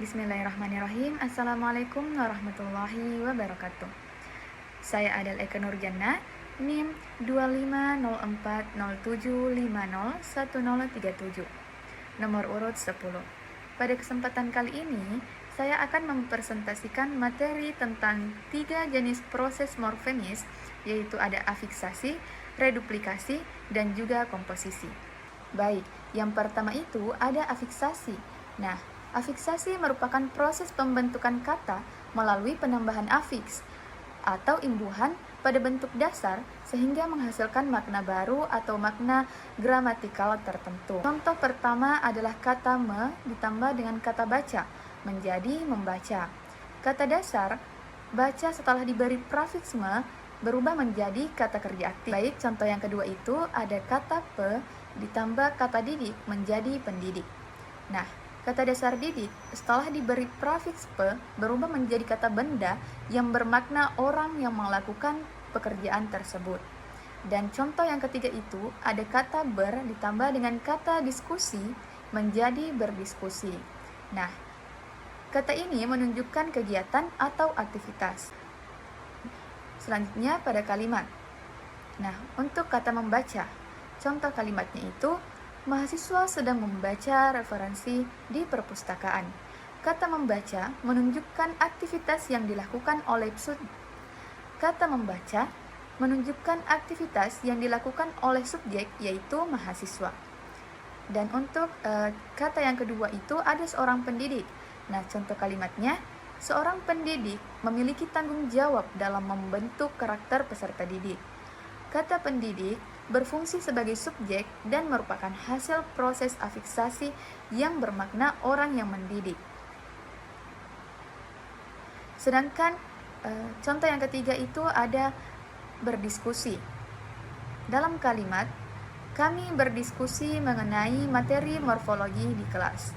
Bismillahirrahmanirrahim. Assalamualaikum warahmatullahi wabarakatuh. Saya Adel Eka Nurjana, NIM 250407501037, nomor urut 10. Pada kesempatan kali ini, saya akan mempresentasikan materi tentang 3 jenis proses morfemis, yaitu ada afiksasi, reduplikasi, dan juga komposisi. Baik, yang pertama itu ada afiksasi. Nah, afiksasi merupakan proses pembentukan kata melalui penambahan afiks atau imbuhan pada bentuk dasar sehingga menghasilkan makna baru atau makna gramatikal tertentu. Contoh pertama adalah kata me ditambah dengan kata baca menjadi membaca. Kata dasar baca setelah diberi prafiks me berubah menjadi kata kerja aktif. Baik, contoh yang kedua itu ada kata pe ditambah kata didik menjadi pendidik. Nah, kata dasar didik setelah diberi prafiks pe berubah menjadi kata benda yang bermakna orang yang melakukan pekerjaan tersebut. Dan contoh yang ketiga itu ada kata ber ditambah dengan kata diskusi menjadi berdiskusi. Nah, kata ini menunjukkan kegiatan atau aktivitas. Selanjutnya pada kalimat. Nah, untuk kata membaca, contoh kalimatnya itu mahasiswa sedang membaca referensi di perpustakaan. Kata membaca menunjukkan aktivitas yang dilakukan oleh subjek. Kata membaca menunjukkan aktivitas yang dilakukan oleh subjek, yaitu mahasiswa. Dan untuk kata yang kedua itu ada seorang pendidik. Nah, contoh kalimatnya, seorang pendidik memiliki tanggung jawab dalam membentuk karakter peserta didik. Kata pendidik berfungsi sebagai subjek dan merupakan hasil proses afiksasi yang bermakna orang yang mendidik. Sedangkan contoh yang ketiga itu ada berdiskusi. Dalam kalimat, kami berdiskusi mengenai materi morfologi di kelas.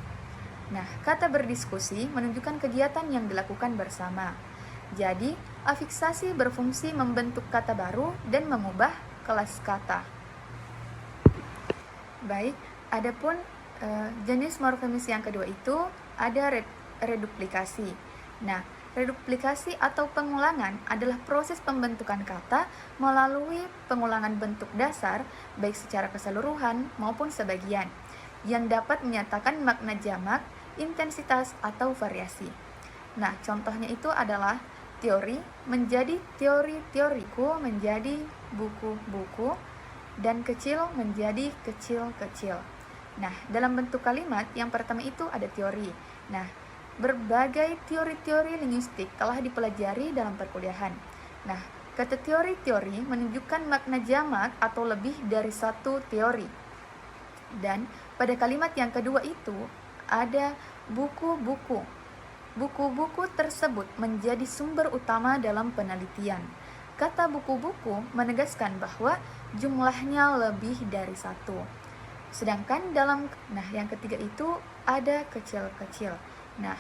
Nah, kata berdiskusi menunjukkan kegiatan yang dilakukan bersama. Jadi, afiksasi berfungsi membentuk kata baru dan mengubah kelas kata. Baik, adapun jenis morfemis yang kedua itu ada reduplikasi. Nah, reduplikasi atau pengulangan adalah proses pembentukan kata melalui pengulangan bentuk dasar baik secara keseluruhan maupun sebagian yang dapat menyatakan makna jamak, intensitas, atau variasi. Nah, contohnya itu adalah teori menjadi teori-teoriku menjadi buku-buku, dan kecil menjadi kecil-kecil. Nah, dalam bentuk kalimat yang pertama itu ada teori. Nah, berbagai teori-teori linguistik telah dipelajari dalam perkuliahan. Nah, kata teori-teori menunjukkan makna jamak atau lebih dari satu teori. Dan pada kalimat yang kedua itu ada buku-buku. Buku-buku tersebut menjadi sumber utama dalam penelitian. Kata buku-buku menegaskan bahwa jumlahnya lebih dari satu. Sedangkan yang ketiga itu ada kecil-kecil. Nah,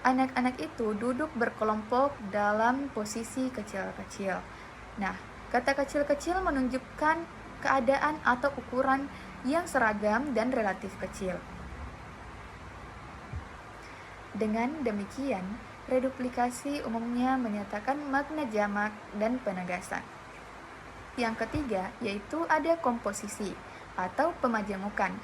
anak-anak itu duduk berkelompok dalam posisi kecil-kecil. Nah, kata kecil-kecil menunjukkan keadaan atau ukuran yang seragam dan relatif kecil. Dengan demikian, reduplikasi umumnya menyatakan makna jamak dan penegasan. Yang ketiga yaitu ada komposisi atau pemajamukan.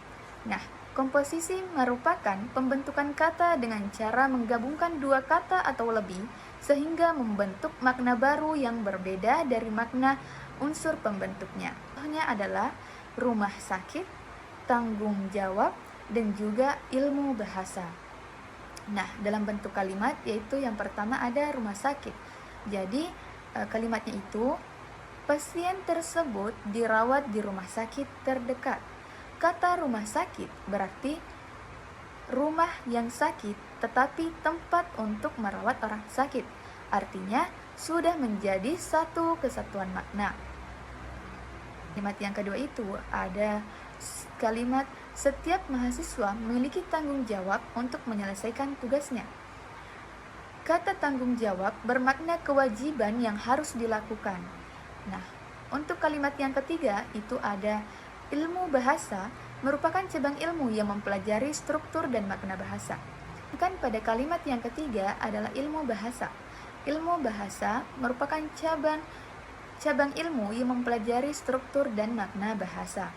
Nah, komposisi merupakan pembentukan kata dengan cara menggabungkan dua kata atau lebih sehingga membentuk makna baru yang berbeda dari makna unsur pembentuknya. Contohnya adalah rumah sakit, tanggung jawab, dan juga ilmu bahasa. Nah, dalam bentuk kalimat yaitu yang pertama ada rumah sakit. Jadi, kalimatnya itu pasien tersebut dirawat di rumah sakit terdekat. Kata rumah sakit berarti rumah yang sakit tetapi tempat untuk merawat orang sakit. Artinya sudah menjadi satu kesatuan makna. Kalimat yang kedua itu ada kalimat setiap mahasiswa memiliki tanggung jawab untuk menyelesaikan tugasnya. Kata tanggung jawab bermakna kewajiban yang harus dilakukan. Nah, untuk kalimat yang ketiga itu ada ilmu bahasa merupakan cabang ilmu yang mempelajari struktur dan makna bahasa. Kan pada kalimat yang ketiga adalah ilmu bahasa. Ilmu bahasa merupakan cabang ilmu yang mempelajari struktur dan makna bahasa.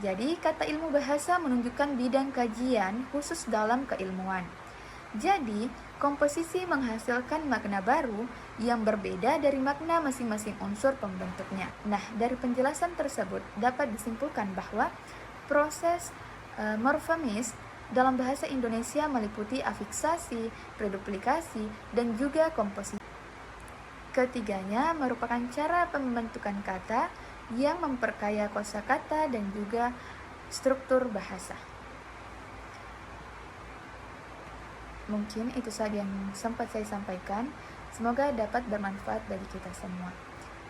Jadi, kata ilmu bahasa menunjukkan bidang kajian khusus dalam keilmuan. Jadi, komposisi menghasilkan makna baru yang berbeda dari makna masing-masing unsur pembentuknya. Nah, dari penjelasan tersebut dapat disimpulkan bahwa proses morfomis dalam bahasa Indonesia meliputi afiksasi, reduplikasi, dan juga komposisi. Ketiganya merupakan cara pembentukan kata yang memperkaya kosakata dan juga struktur bahasa. Mungkin itu saja yang sempat saya sampaikan. Semoga dapat bermanfaat bagi kita semua.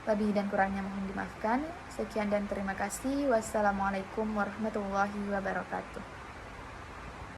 Lebih dan kurangnya mohon dimaafkan. Sekian dan terima kasih. Wassalamualaikum warahmatullahi wabarakatuh.